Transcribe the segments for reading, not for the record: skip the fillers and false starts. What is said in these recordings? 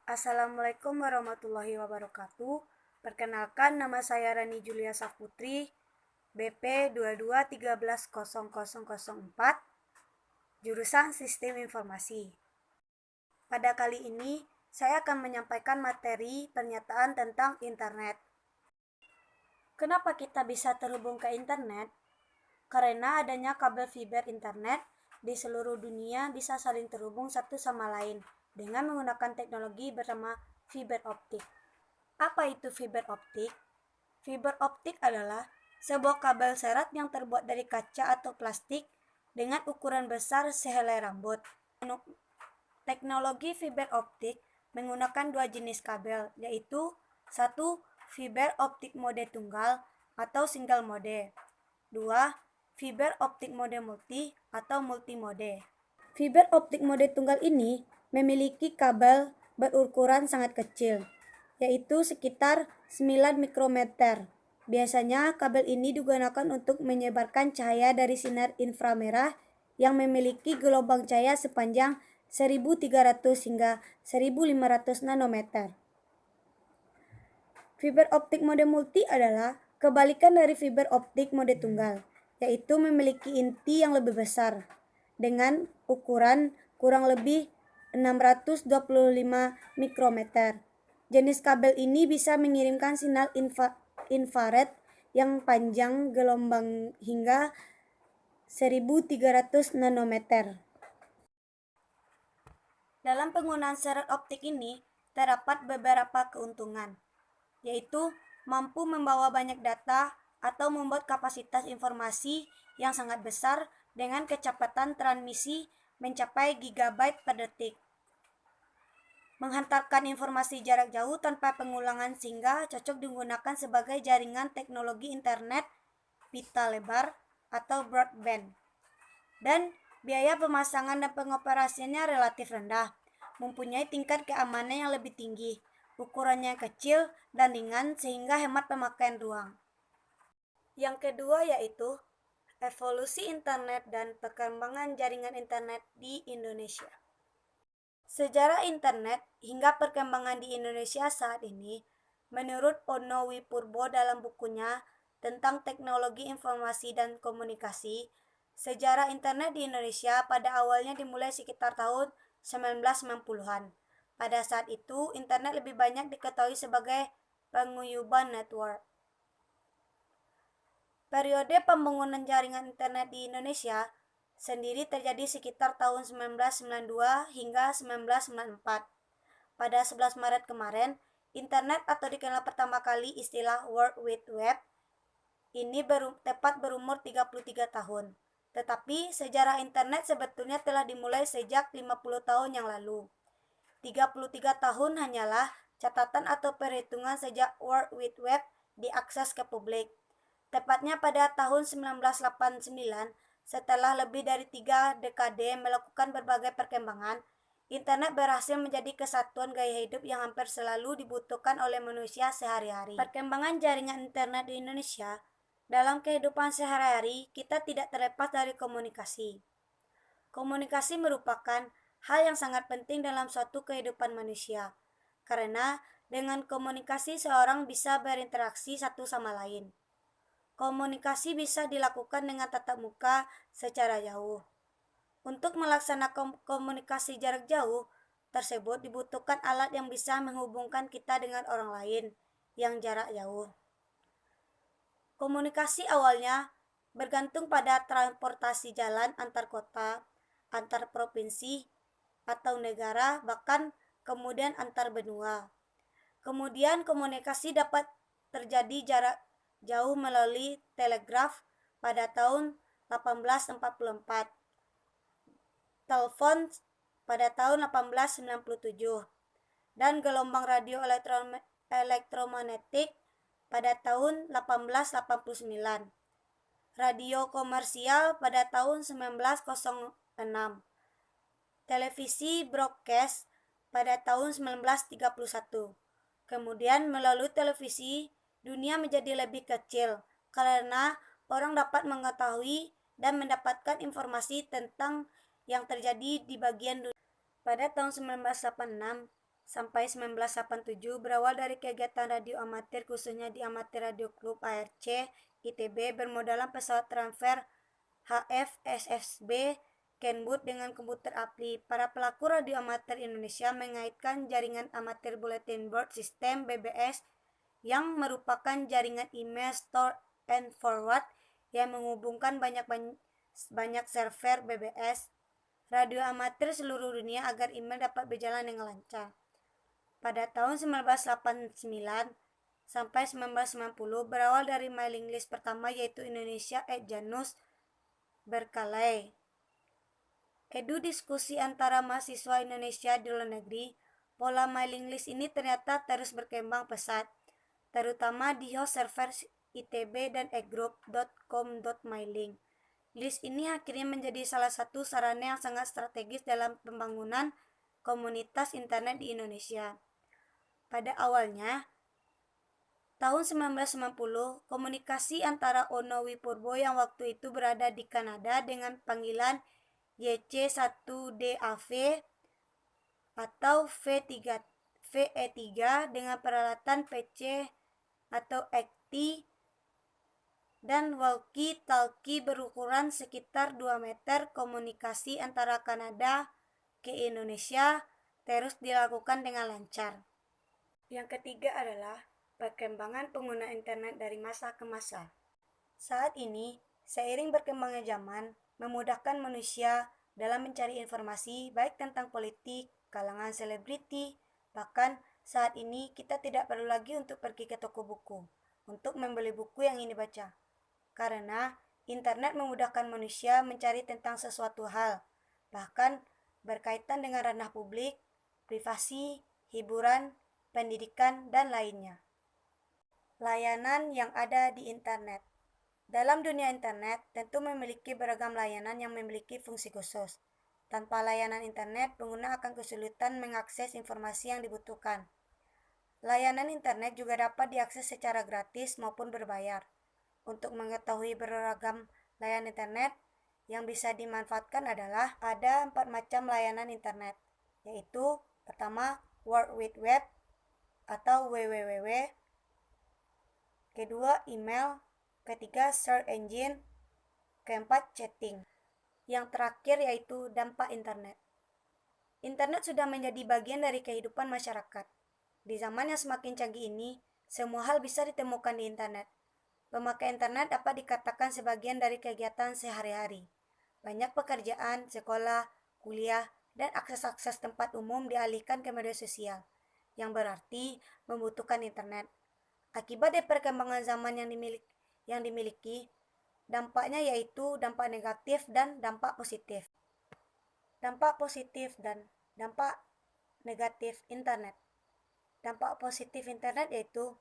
Assalamualaikum warahmatullahi wabarakatuh. Perkenalkan, nama saya Rani Julia Saputri, BP 22130004, jurusan Sistem Informasi. Pada kali ini, saya akan menyampaikan materi pernyataan tentang internet. Kenapa kita bisa terhubung ke internet? Karena adanya kabel fiber internet di seluruh dunia bisa saling terhubung satu sama lain dengan menggunakan teknologi bernama fiber optik. Apa itu fiber optik? Fiber optik adalah sebuah kabel serat yang terbuat dari kaca atau plastik dengan ukuran besar sehelai rambut. Teknologi fiber optik menggunakan dua jenis kabel, yaitu satu, fiber optik mode tunggal atau single mode. Dua, fiber optik mode multi atau multimode. Fiber optik mode tunggal ini memiliki kabel berukuran sangat kecil, yaitu sekitar 9 mikrometer. Biasanya kabel ini digunakan untuk menyebarkan cahaya dari sinar inframerah yang memiliki gelombang cahaya sepanjang 1300 hingga 1500 nanometer. Fiber optik mode multi adalah kebalikan dari fiber optik mode tunggal, yaitu memiliki inti yang lebih besar dengan ukuran kurang lebih 625 mikrometer. Jenis kabel ini bisa mengirimkan sinyal infrared yang panjang gelombang hingga 1300 nanometer. Dalam penggunaan serat optik ini terdapat beberapa keuntungan, yaitu mampu membawa banyak data atau membuat kapasitas informasi yang sangat besar dengan kecepatan transmisi mencapai gigabyte per detik. Menghantarkan informasi jarak jauh tanpa pengulangan sehingga cocok digunakan sebagai jaringan teknologi internet pita lebar atau broadband. Dan biaya pemasangan dan pengoperasiannya relatif rendah, mempunyai tingkat keamanan yang lebih tinggi, ukurannya kecil dan ringan sehingga hemat pemakaian ruang. Yang kedua yaitu evolusi internet dan perkembangan jaringan internet di Indonesia. Sejarah internet hingga perkembangan di Indonesia saat ini, menurut Ono Wipurbo dalam bukunya tentang teknologi informasi dan komunikasi, sejarah internet di Indonesia pada awalnya dimulai sekitar tahun 1990-an. Pada saat itu, internet lebih banyak diketahui sebagai penguyuban network. Periode pembangunan jaringan internet di Indonesia sendiri terjadi sekitar tahun 1992 hingga 1994. Pada 11 Maret kemarin, internet atau dikenal pertama kali istilah World Wide Web ini tepat berumur 33 tahun. Tetapi sejarah internet sebetulnya telah dimulai sejak 50 tahun yang lalu. 33 tahun hanyalah catatan atau perhitungan sejak World Wide Web diakses ke publik. Tepatnya pada tahun 1989, setelah lebih dari 3 dekade melakukan berbagai perkembangan, internet berhasil menjadi kesatuan gaya hidup yang hampir selalu dibutuhkan oleh manusia sehari-hari. Perkembangan jaringan internet di Indonesia, dalam kehidupan sehari-hari kita tidak terlepas dari komunikasi. Komunikasi merupakan hal yang sangat penting dalam suatu kehidupan manusia, karena dengan komunikasi seorang bisa berinteraksi satu sama lain. Komunikasi bisa dilakukan dengan tatap muka secara jauh. Untuk melaksanakan komunikasi jarak jauh tersebut dibutuhkan alat yang bisa menghubungkan kita dengan orang lain yang jarak jauh. Komunikasi awalnya bergantung pada transportasi jalan antar kota, antar provinsi atau negara, bahkan kemudian antar benua. Kemudian komunikasi dapat terjadi jarak jauh melalui telegraf pada tahun 1844, telepon pada tahun 1897, dan gelombang radio elektromagnetik pada tahun 1889, radio komersial pada tahun 1906, televisi broadcast pada tahun 1931. Kemudian melalui televisi, dunia menjadi lebih kecil karena orang dapat mengetahui dan mendapatkan informasi tentang yang terjadi di bagian dunia. Pada tahun 1986, sampai 1987 berawal dari kegiatan radio amatir khususnya di Amatir Radio Klub ARC ITB bermodalkan pesawat transfer HF-SSB Kenwood dengan komputer apli. Para pelaku radio amatir Indonesia mengaitkan jaringan amatir Bulletin Board System (BBS) yang merupakan jaringan email store and forward yang menghubungkan banyak server BBS radio amatir seluruh dunia agar email dapat berjalan dengan lancar. Pada tahun 1989 sampai 1990 berawal dari mailing list pertama yaitu Indonesia@Janus Berkeley. Edu diskusi antara mahasiswa Indonesia di luar negeri, pola mailing list ini ternyata terus berkembang pesat, terutama di host server ITB dan egroup.com.mailing. List ini akhirnya menjadi salah satu sarana yang sangat strategis dalam pembangunan komunitas internet di Indonesia. Pada awalnya, tahun 1990, komunikasi antara Ono Wipurbo yang waktu itu berada di Kanada dengan panggilan YC1DAV atau VE3 dengan peralatan PC atau ECTI dan walkie-talkie berukuran sekitar 2 meter. Komunikasi antara Kanada ke Indonesia terus dilakukan dengan lancar. Yang ketiga adalah perkembangan pengguna internet dari masa ke masa. Saat ini, seiring berkembangnya zaman, memudahkan manusia dalam mencari informasi baik tentang politik, kalangan selebriti, bahkan saat ini kita tidak perlu lagi untuk pergi ke toko buku untuk membeli buku yang ingin dibaca. Karena internet memudahkan manusia mencari tentang sesuatu hal, bahkan berkaitan dengan ranah publik, privasi, hiburan, pendidikan, dan lainnya. Layanan yang ada di internet. Dalam dunia internet, tentu memiliki beragam layanan yang memiliki fungsi khusus. Tanpa layanan internet, pengguna akan kesulitan mengakses informasi yang dibutuhkan. Layanan internet juga dapat diakses secara gratis maupun berbayar. Untuk mengetahui beragam layanan internet yang bisa dimanfaatkan adalah ada 4 macam layanan internet, yaitu pertama, World Wide Web atau www, kedua, email, ketiga, search engine, keempat, chatting. Yang terakhir yaitu dampak internet. Internet sudah menjadi bagian dari kehidupan masyarakat. Di zaman yang semakin canggih ini, semua hal bisa ditemukan di internet. Pemakai internet dapat dikatakan sebagian dari kegiatan sehari-hari. Banyak pekerjaan, sekolah, kuliah, dan akses-akses tempat umum dialihkan ke media sosial, yang berarti membutuhkan internet. Akibat dari perkembangan zaman yang dimiliki, dampaknya yaitu dampak negatif dan dampak positif. Dampak positif dan dampak negatif internet. Dampak positif internet yaitu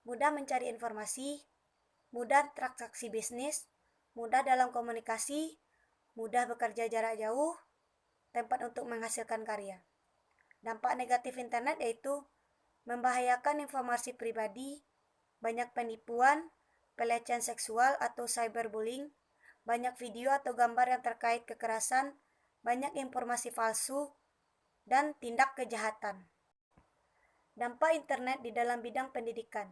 mudah mencari informasi, mudah transaksi bisnis, mudah dalam komunikasi, mudah bekerja jarak jauh, tempat untuk menghasilkan karya. Dampak negatif internet yaitu membahayakan informasi pribadi, banyak penipuan, pelecehan seksual atau cyberbullying, banyak video atau gambar yang terkait kekerasan, banyak informasi palsu, dan tindak kejahatan. Dampak internet di dalam bidang pendidikan,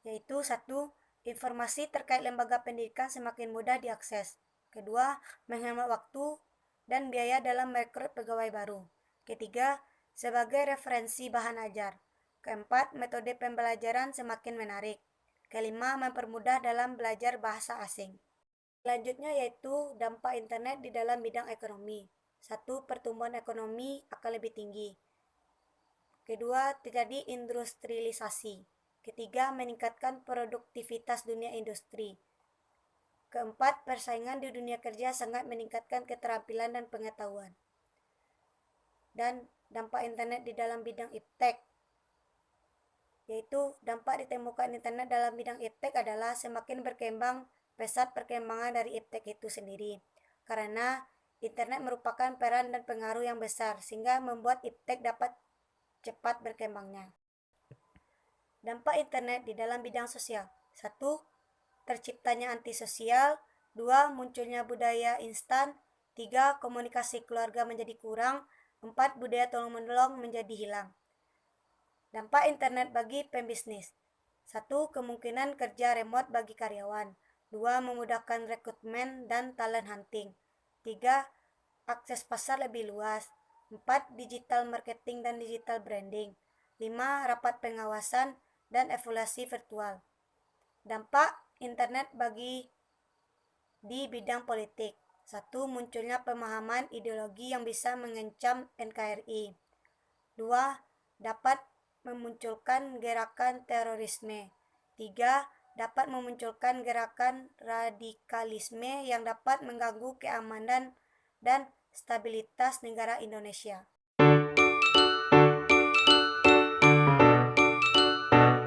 yaitu 1. Informasi terkait lembaga pendidikan semakin mudah diakses. Kedua, menghemat waktu dan biaya dalam merekrut pegawai baru. Ketiga, sebagai referensi bahan ajar. Keempat, metode pembelajaran semakin menarik. Kelima, mempermudah dalam belajar bahasa asing. Selanjutnya yaitu dampak internet di dalam bidang ekonomi. 1. Pertumbuhan ekonomi akan lebih tinggi. Kedua, terjadi industrialisasi. Ketiga, meningkatkan produktivitas dunia industri. Keempat, persaingan di dunia kerja sangat meningkatkan keterampilan dan pengetahuan. Dan dampak internet di dalam bidang iptek, yaitu dampak ditemukan internet dalam bidang iptek adalah semakin berkembang pesat perkembangan dari iptek itu sendiri. Karena internet merupakan peran dan pengaruh yang besar sehingga membuat iptek dapat cepat berkembangnya. Dampak internet di dalam bidang sosial. 1. Terciptanya antisosial. 2. Munculnya budaya instan. 3. Komunikasi keluarga menjadi kurang. 4. Budaya tolong-menolong menjadi hilang. Dampak internet bagi pembisnis. 1. Kemungkinan kerja remote bagi karyawan. 2. Memudahkan rekrutmen dan talent hunting. 3. Akses pasar lebih luas. 4. Digital marketing dan digital branding. 5. Rapat pengawasan dan evaluasi virtual. Dampak internet bagi di bidang politik. 1. Munculnya pemahaman ideologi yang bisa mengancam NKRI. 2. Dapat memunculkan gerakan terorisme. 3. Dapat memunculkan gerakan radikalisme yang dapat mengganggu keamanan dan stabilitas negara Indonesia.